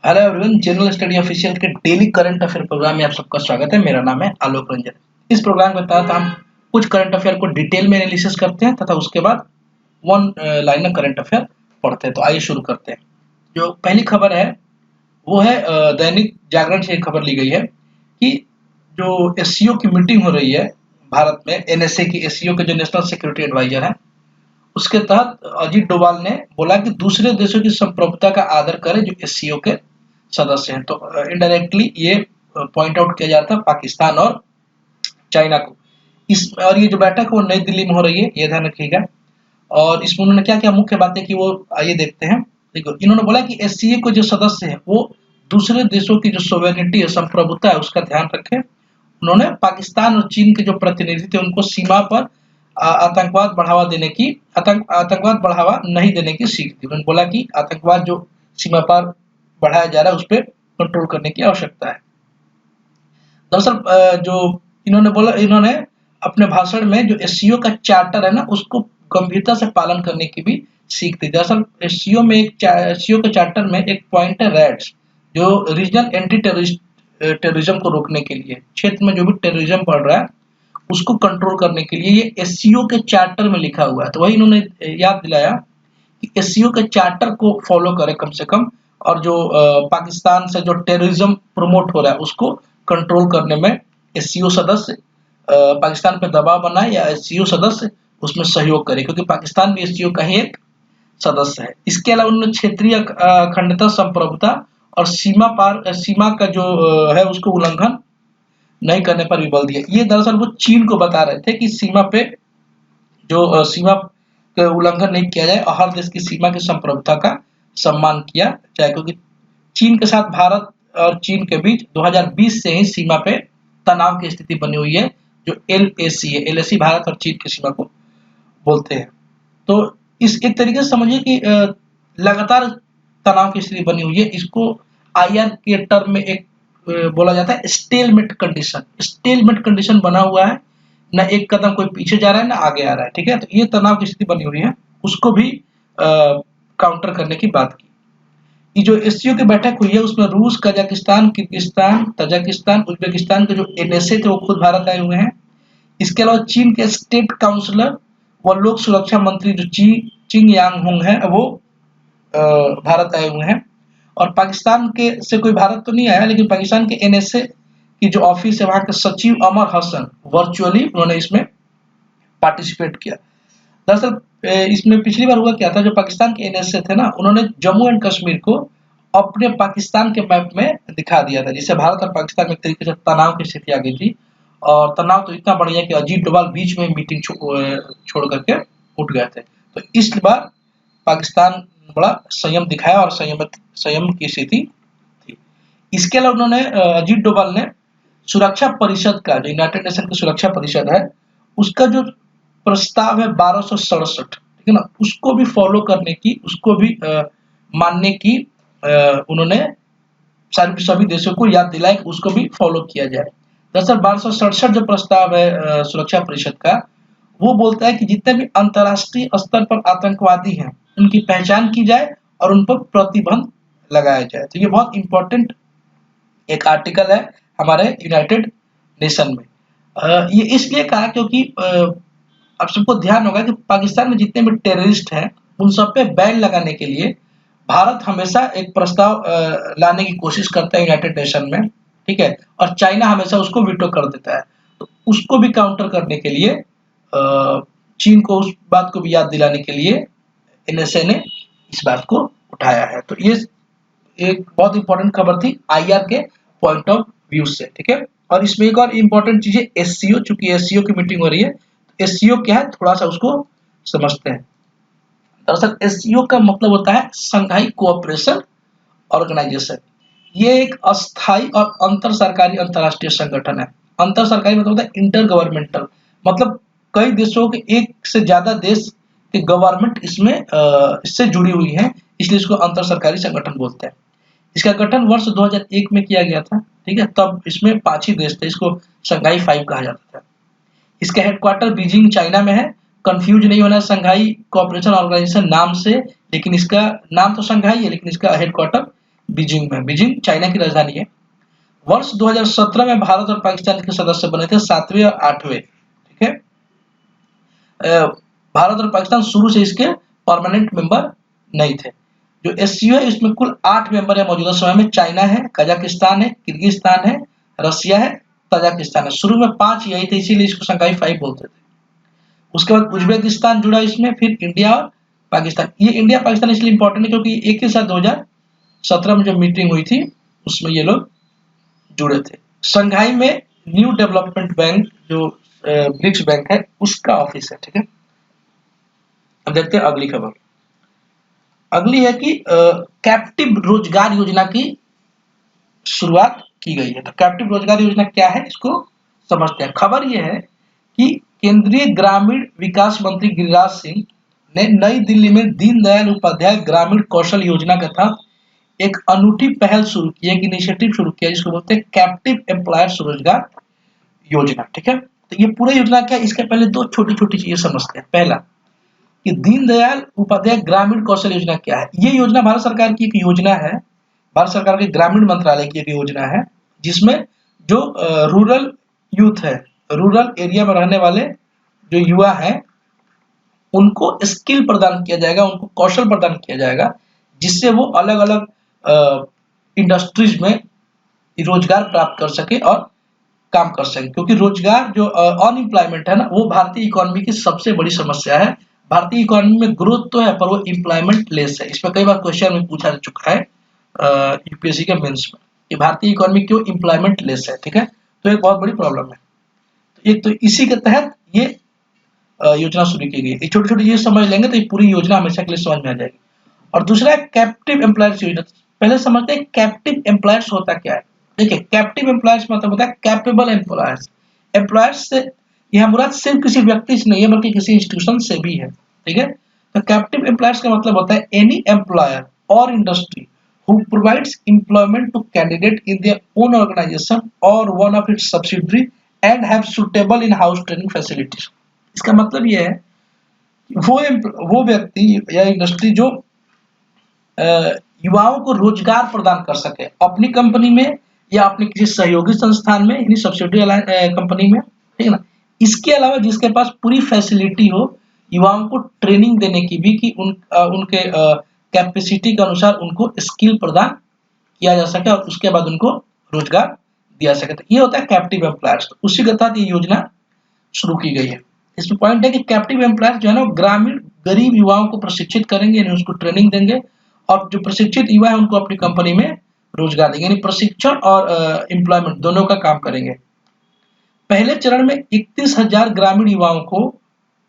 Hello everyone, general study official के daily current affair programme में आप सबका स्वागत है। मेरा नाम है आलोक रंजन। इस प्रोग्राम के तहत हम कुछ करंट अफेयर को डिटेल में एनालिसिस करते हैं तथा उसके बाद वन लाइनर करंट अफेयर पढ़ते हैं। तो आइए शुरू करते हैं। जो पहली खबर है वो है दैनिक जागरण से एक खबर ली गई है कि जो एससीओ की मीटिंग हो रही है भारत में, एनएसए की, एससीओ के जो नेशनल सिक्योरिटी एडवाइजर है, उसके तहत अजीत डोभाल ने बोला कि दूसरे देशों की संप्रभुता का आदर करें जो एससीओ के सदस्य हैं। तो इनडायरेक्टली ये पॉइंट आउट किया जाता है पाकिस्तान और चाइना को। इस और ये जो बैठक है वो नई दिल्ली में हो रही है, ये ध्यान रखिएगा। और इसमें उन्होंने क्या क्या मुख्य बातें की वो आइए देखते हैं। देखो, इन्होंने बोला कि एससीए को जो सदस्य है वो दूसरे देशों की जो सोवेरेनिटी है, संप्रभुता है, उसका ध्यान रखें। उन्होंने पाकिस्तान और चीन के जो प्रतिनिधि थे उनको सीमा पर आतंकवाद बढ़ावा देने की आतंकवाद बढ़ावा नहीं देने की सीख दी। उन्होंने बोला कि आतंकवाद जो सीमा पर बढ़ाया जा रहा है उस पर कंट्रोल करने की आवश्यकता है। दरअसल जो इन्होंने अपने भाषण में जो एससीओ का चार्टर है ना, उसको गंभीरता से पालन करने की भी सीख दी। दरअसल एससीओ के चार्टर में एक पॉइंट है रैड्स, जो रीजनल एंटी टेररिज्म को रोकने के लिए, क्षेत्र में जो भी टेररिज्म बढ़ रहा है उसको कंट्रोल करने के लिए ये एससीओ के चार्टर में लिखा हुआ है। तो वही इन्होंने याद दिलाया कि एससीओ के चार्टर को फॉलो करें कम से कम, और जो पाकिस्तान से जो टेररिज्म प्रमोट हो रहा है उसको कंट्रोल करने में एससीओ सदस्य पाकिस्तान पे दबाव बनाए या एससीओ सदस्य उसमें सहयोग करे, क्योंकि पाकिस्तान भी एससीओ का ही एक सदस्य है। इसके अलावा उन्होंने क्षेत्रीय अखंडता, संप्रभुता और सीमा का जो है उसको उल्लंघन नहीं करने पर भी बल दिया। ये दरअसल वो चीन को बता रहे थे कि सीमा पे जो सीमा का उल्लंघन नहीं किया जाए और हर देश की सीमा की संप्रभुता का सम्मान किया जाए, क्योंकि चीन के साथ भारत और चीन के बीच 2020 से ही सीमा पे तनाव की स्थिति बनी हुई है, जो एलएसी है। एलएसी भारत और चीन की सीमा को बोलते हैं। तो इस एक तरीके से समझिए कि लगातार तनाव की स्थिति बनी हुई है। इसको आईआर के टर्म में एक बोला जाता है स्टेलमेट कंडीशन। स्टेलमेट कंडीशन बना हुआ है, ना एक कदम कोई पीछे जा रहा है ना आगे आ रहा है। ठीक है, तो ये तनाव की स्थिति बनी हुई है, उसको भी काउंटर करने की बात की। ये जो एससीओ की बैठक हुई है उसमें रूस, कजाकिस्तान, किर्गिस्तान, तजाकिस्तान, उज्बेकिस्तान के जो एनएसए थे वो खुद भारत आए हुए हैं। इसके अलावा चीन के स्टेट काउंसलर व लोक सुरक्षा मंत्री जो चिंग यांग होंग है वो भारत आए हुए हैं। और पाकिस्तान के से कोई भारत तो नहीं आया, लेकिन पाकिस्तान के एनएसए की जो ऑफिस है वहाँ के सचिव अमर हसन वर्चुअली उन्होंने इसमें पार्टिसिपेट किया। दरअसल इसमें पिछली बार हुआ क्या था, जो पाकिस्तान के एनएसए थे ना, उन्होंने जम्मू एंड कश्मीर को अपने पाकिस्तान के मैप में दिखा दिया था, जिससे भारत और पाकिस्तान में एक तरीके से तनाव की स्थिति आ गई थी। और तनाव तो इतना बढ़ गया कि अजीत डोभाल बीच में मीटिंग छोड़ करके उठ गए थे। तो इस बार पाकिस्तान बड़ा संयम दिखाया और संयम की स्थिति थी। इसके अलावा उन्होंने अजीत डोभाल ने सुरक्षा परिषद का, जो यूनाइटेड नेशन की सुरक्षा परिषद है, उसका जो प्रस्ताव है 1267, ठीक है ना, उसको भी फॉलो करने की, उसको भी मानने की उन्होंने सभी देशों को याद दिलाया कि उसको भी फॉलो किया जाए। दरअसल 1267 जो प्रस्ताव है सुरक्षा परिषद का, वो बोलता है कि जितने भी अंतर्राष्ट्रीय स्तर पर आतंकवादी हैं उनकी पहचान की जाए और उन पर प्रतिबंध लगाया जाए। तो ये बहुत इंपॉर्टेंट एक आर्टिकल है हमारे यूनाइटेड नेशन में। ये इसलिए कहा क्योंकि आप सबको ध्यान होगा कि पाकिस्तान में जितने भी टेररिस्ट हैं उन सब पे बैन लगाने के लिए भारत हमेशा एक प्रस्ताव लाने की कोशिश करता है यूनाइटेड नेशन में, ठीक है, और चाइना हमेशा उसको वीटो कर देता है। तो उसको भी काउंटर करने के लिए चीन को उस बात को भी याद दिलाने के लिए एनएसए ने इस बात को उठाया है। तो ये एक बहुत इंपॉर्टेंट खबर थी आईआर के पॉइंट ऑफ व्यू से, ठीक है। और इसमें एक और इंपॉर्टेंट चीज है एससीओ। चूंकि एससीओ की मीटिंग हो रही है, एससीओ क्या है थोड़ा सा उसको समझते हैं। दरअसल एससीओ का मतलब होता है संघाई कोऑपरेशन ऑर्गेनाइजेशन। ये एक अस्थाई और अंतर सरकारी अंतर्राष्ट्रीय संगठन है। अंतर सरकारी मतलब होता है इंटर गवर्नमेंटल, मतलब कई देशों के एक से ज्यादा देश की गवर्नमेंट इसमें इससे जुड़ी हुई है, इसलिए इसको अंतर सरकारी संगठन बोलते हैं। इसका गठन वर्ष 2001 में किया गया था, ठीक है। तब इसमें 5 ही देश थे, इसको संघाई 5 कहा जाता था। इसका हेडक्वार्टर बीजिंग चाइना में है। कंफ्यूज नहीं होना संघाई कोऑपरेशन ऑर्गेनाइजेशन नाम से, लेकिन इसका नाम तो संघाई है लेकिन इसका हेडक्वार्टर बीजिंग में। बीजिंग चाइना की राजधानी है। वर्ष 2017 में भारत और पाकिस्तान के सदस्य बने थे, 7वें और 8वें। ठीक है, भारत और पाकिस्तान शुरू से इसके परमानेंट मेंबर नहीं थे। जो एससीओ है इसमें कुल 8 मेंबर है मौजूदा समय में। चाइना है, कजाकिस्तान है, किर्गिस्तान है, रसिया है, तजाकिस्तान है। शुरू में 5 यही थे, इसीलिए इसको शंघाई 5 बोलते थे। उसके बाद उज्बेकिस्तान जुड़ा इसमें, फिर इंडिया और पाकिस्तान। ये इंडिया पाकिस्तान इसलिए इंपॉर्टेंट है क्योंकि एक ही साथ 2017 में जो मीटिंग हुई थी उसमें ये लोग जुड़े थे। शंघाई में न्यू डेवलपमेंट बैंक जो ब्रिक्स बैंक है उसका ऑफिस है। ठीक है, अब देखते हैं अगली खबर। अगली है कि कैप्टिव रोजगार योजना की शुरुआत की गई है। तो कैप्टिव रोजगार योजना क्या है इसको समझते हैं। खबर यह है कि केंद्रीय ग्रामीण विकास मंत्री गिरिराज सिंह ने नई दिल्ली में दीनदयाल उपाध्याय ग्रामीण कौशल योजना के तहत एक अनूठी पहल शुरू की, एक इनिशिएटिव शुरू किया जिसको बोलते हैं कैप्टिव एम्प्लॉयर्स रोजगार योजना। ठीक है, तो ये पूरी योजना क्या है, इसके पहले दो छोटी छोटी चीजें समझते हैं। पहला कि दीनदयाल उपाध्याय ग्रामीण कौशल योजना क्या है। ये योजना भारत सरकार की एक योजना है, भारत सरकार के ग्रामीण मंत्रालय की एक योजना है, जिसमें जो रूरल यूथ है, रूरल एरिया में रहने वाले जो युवा हैं उनको स्किल प्रदान किया जाएगा, उनको कौशल प्रदान किया जाएगा, जिससे वो अलग अलग इंडस्ट्रीज में रोजगार प्राप्त कर सके और काम कर सके। क्योंकि रोजगार जो अनएम्प्लॉयमेंट है ना, वो भारतीय इकोनॉमी की सबसे बड़ी समस्या है। भारतीय इकोनॉमी में ग्रोथ तो है पर वो एम्प्लॉयमेंट लेस है। इसमें कई बार क्वेश्चन में पूछा जा चुका है यूपीएससी के मेंस में कि भारतीय इकोनॉमी क्यों एम्प्लॉयमेंट लेस है। ठीक है, तो एक बहुत बड़ी प्रॉब्लम है। तो एक तो इसी के तहत ये योजना शुरू की गई। ये छोटी छोटी चीजें समझ लेंगे तो ये पूरी योजना हमेशा के लिए समझ में आ जाएगी। और दूसरा है कैप्टिव एम्प्लॉयर्स योजना। पहले समझते हैं कैप्टिव एम्प्लॉयर्स होता क्या है। देखिए, कैप्टिव एम्प्लॉयर्स मतलब होता है कैपेबल एम्प्लॉयर्स। एम्प्लॉयर्स से यह मुराद सिर्फ किसी व्यक्ति से नहीं है बल्कि किसी इंस्टीट्यूशन से भी है। ठीक है, तो कैप्टिव एम्प्लॉयर्स का मतलब होता है एनी एम्प्लॉयर और industry who provides employment to candidate in their own organization or one of its subsidiary and have suitable in-house training facilities। इसका मतलब यह है वो व्यक्ति या इंडस्ट्री जो युवाओं को रोजगार प्रदान कर सके अपनी कंपनी में या अपनी किसी सहयोगी संस्थान में, यानी सब्सिडियरी कंपनी में। ठीक है ना, इसके अलावा जिसके पास पूरी फैसिलिटी हो युवाओं को ट्रेनिंग देने की भी, कि उनके कैपेसिटी के अनुसार उनको स्किल प्रदान किया जा सके और उसके बाद उनको रोजगार दिया सके। तो ये होता है कैप्टिव एम्प्लॉयर्स। तो उसी के तहत ये योजना शुरू की गई है। इसमें पॉइंट है कि कैप्टिव एम्प्लॉयर्स जो है ना ग्रामीण गरीब युवाओं को प्रशिक्षित करेंगे, यानी उसको ट्रेनिंग देंगे और जो प्रशिक्षित युवा है उनको अपनी कंपनी में रोजगार देंगे, यानी प्रशिक्षण और एम्प्लॉयमेंट दोनों का काम करेंगे। पहले चरण में 31,000 ग्रामीण युवाओं को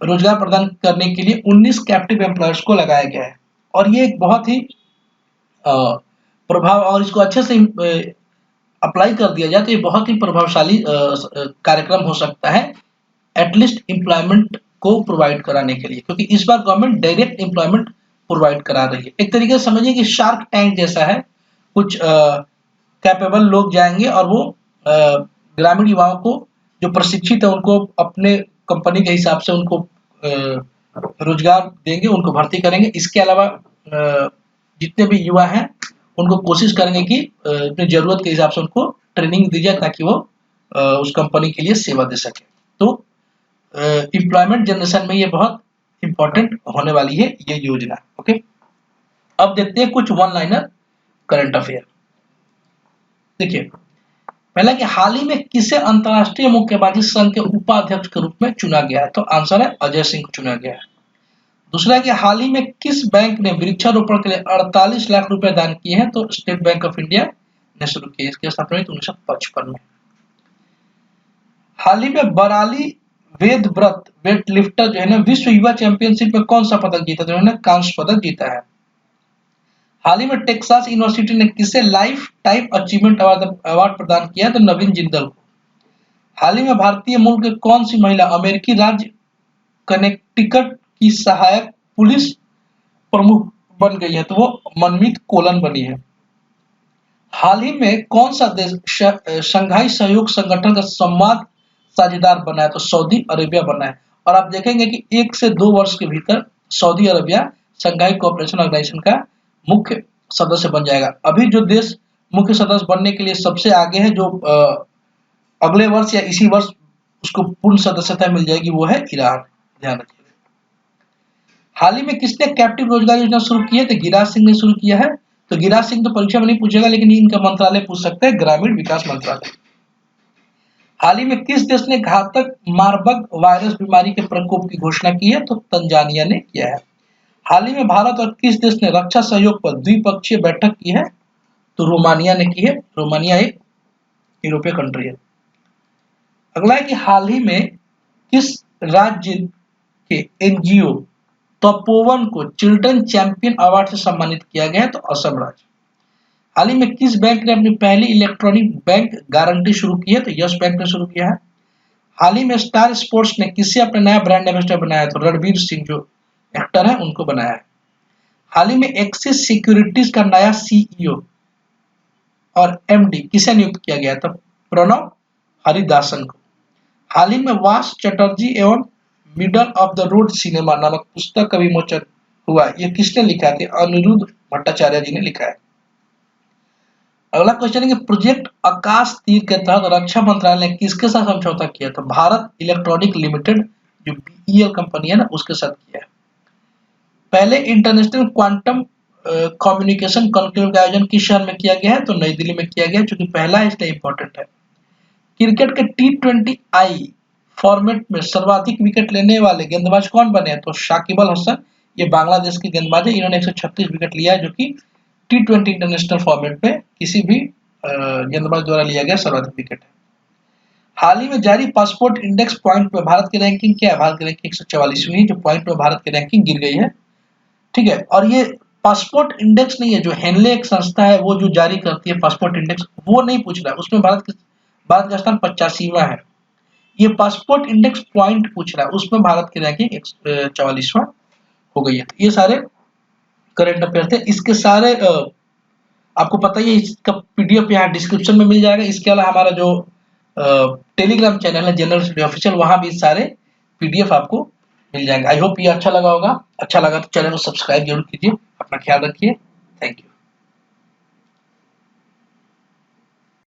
रोजगार प्रदान करने के लिए 19 कैप्टिव एम्प्लॉयर्स को लगाया गया है। और ये एक बहुत ही प्रभाव, और इसको अच्छे से अप्लाई कर दिया जाए तो ये बहुत ही प्रभावशाली कार्यक्रम हो सकता है एटलीस्ट एम्प्लॉयमेंट को प्रोवाइड कराने के लिए, क्योंकि इस बार गवर्नमेंट डायरेक्ट एम्प्लॉयमेंट प्रोवाइड करा रही है। एक तरीके से समझिए कि शार्क टैंक जैसा है। कुछ कैपेबल लोग जाएंगे और वो ग्रामीण युवाओं को जो प्रशिक्षित है उनको अपने कंपनी के हिसाब से उनको रोजगार देंगे, उनको भर्ती करेंगे। इसके अलावा जितने भी युवा हैं उनको कोशिश करेंगे कि अपनी जरूरत के हिसाब से उनको ट्रेनिंग दी जाए ताकि वो उस कंपनी के लिए सेवा दे सके। तो एम्प्लॉयमेंट जनरेशन में ये बहुत इंपॉर्टेंट होने वाली है ये योजना। ओके, अब देखते हैं कुछ वन लाइनर करंट अफेयर। देखिए, पहला कि हाल ही में किसे अंतरराष्ट्रीय मुक्केबाजी संघ के उपाध्यक्ष के रूप में चुना गया है, तो आंसर है अजय सिंह को चुना गया है। दूसरा कि हाल ही में किस बैंक ने वृक्षारोपण के लिए 48 लाख रुपए दान किए हैं, तो स्टेट बैंक ऑफ इंडिया ने शुरू किया। इसकी स्थापना 1955 में। हाल ही में बराली वेद व्रत वेट लिफ्टर जो है ना विश्व युवा चैंपियनशिप में कौन सा पदक जीता, जो है कांस्य पदक जीता है। हाल ही में टेक्सास यूनिवर्सिटी ने किसे लाइफ टाइम अचीवमेंट अवार्ड प्रदान किया, तो नवीन जिंदल को। हाल ही में भारतीय मूल के कौन सी महिला अमेरिकी राज्य कनेक्टिकट की सहायक पुलिस प्रमुख बन गई है, तो वो मनमीत कोलन बनी है। हाल ही में कौन सा देश शंघाई सहयोग संगठन का संवाद साझेदार बना है, तो सऊदी अरेबिया बना है। और आप देखेंगे कि 1 से 2 वर्ष के भीतर Saudi Arabia Shanghai Cooperation Organisation का मुख्य सदस्य बन जाएगा। अभी जो देश मुख्य सदस्य बनने के लिए सबसे आगे है, जो अगले वर्ष या इसी वर्ष उसको पूर्ण सदस्यता मिल जाएगी, वो है ईरान। ध्यान रखिए। हाल ही में किसने कैप्टिव रोजगार योजना शुरू की है? तो गिरिराज सिंह ने शुरू किया है। तो गिरिराज सिंह तो परीक्षा में नहीं पूछेगा, लेकिन इनका मंत्रालय पूछ सकते हैं, ग्रामीण विकास मंत्रालय। हाल ही में किस देश ने घातक मार्बर्ग वायरस बीमारी के प्रकोप की घोषणा की है? तो तंजानिया ने किया है। हाल ही में भारत और किस देश ने रक्षा सहयोग पर द्विपक्षीय बैठक की है? तो रोमानिया ने की है। रोमानिया एक यूरोपीय कंट्री है। अगला है कि हाल ही में किस राज्य के एनजीओ तपोवन को चिल्ड्रन चैंपियन अवार्ड से सम्मानित किया गया है? तो असम राज्य। हाल ही में किस बैंक ने अपनी पहली इलेक्ट्रॉनिक बैंक गारंटी शुरू की है? तो यस बैंक ने शुरू किया है। हाल ही में स्टार स्पोर्ट्स ने किससे अपना नया ब्रांड एम्बेसडर बनाया? तो रणवीर सिंह जो एक्टर है उनको बनाया है। हाल ही में एक्सिस सिक्योरिटीज का नया सीईओ और एमडी किसे नियुक्त किया गया? तो प्रणव हरिदासन को। हाल ही में वास चटर्जी एवं middle of the road cinema नामक पुस्तक का विमोचन हुआ। ये किसने लिखा है? अनिरुद्ध भट्टाचार्य जी ने लिखा है। अगला क्वेश्चन है कि प्रोजेक्ट आकाश तीर के तहत रक्षा मंत्रालय ने किसके साथ समझौता किया? तो भारत इलेक्ट्रॉनिक लिमिटेड जो बीईएल कंपनी है ना, उसके साथ किया है। पहले इंटरनेशनल क्वांटम कम्युनिकेशन कॉन्क्लेव का आयोजन किस शहर में किया गया है? तो नई दिल्ली में किया गया, क्योंकि पहला है इसलिए इंपॉर्टेंट है। क्रिकेट के T20I फॉर्मेट में सर्वाधिक विकेट लेने वाले गेंदबाज कौन बने हैं? तो शाकिब अल हसन, ये बांग्लादेश के गेंदबाज है। इन्होंने 136 विकेट लिया है, जो कि T20 इंटरनेशनल फॉर्मेट में किसी भी गेंदबाज द्वारा लिया गया सर्वाधिक विकेट है। हाल ही में जारी पासपोर्ट इंडेक्स पॉइंट में भारत की रैंकिंग क्या है? भारत की रैंकिंग 144वीं, जो पॉइंट में भारत की रैंकिंग गिर गई है। ठीक है, और ये पासपोर्ट इंडेक्स नहीं है, जो हेनले एक संस्था है वो जो जारी करती है पासपोर्ट इंडेक्स, वो नहीं पूछ रहा है। उसमें भारत का स्थान 85वां है। ये पासपोर्ट इंडेक्स पॉइंट पूछ रहा है, उसमें भारत की रैंकिंग 144वां हो गई है। ये सारे करंट अफेयर थे। इसके सारे आपको पता ही है, इसका पीडीएफ यहाँ डिस्क्रिप्शन में मिल जाएगा। इसके अलावा हमारा जो टेलीग्राम चैनल है जनरल स्टडी ऑफिशियल, वहां भी सारे पीडीएफ आपको मिल जाएंगे। आई होप ये अच्छा लगा होगा। अच्छा लगा तो चैनल को सब्सक्राइब जरूर कीजिए। अपना ख्याल रखिए। Thank you.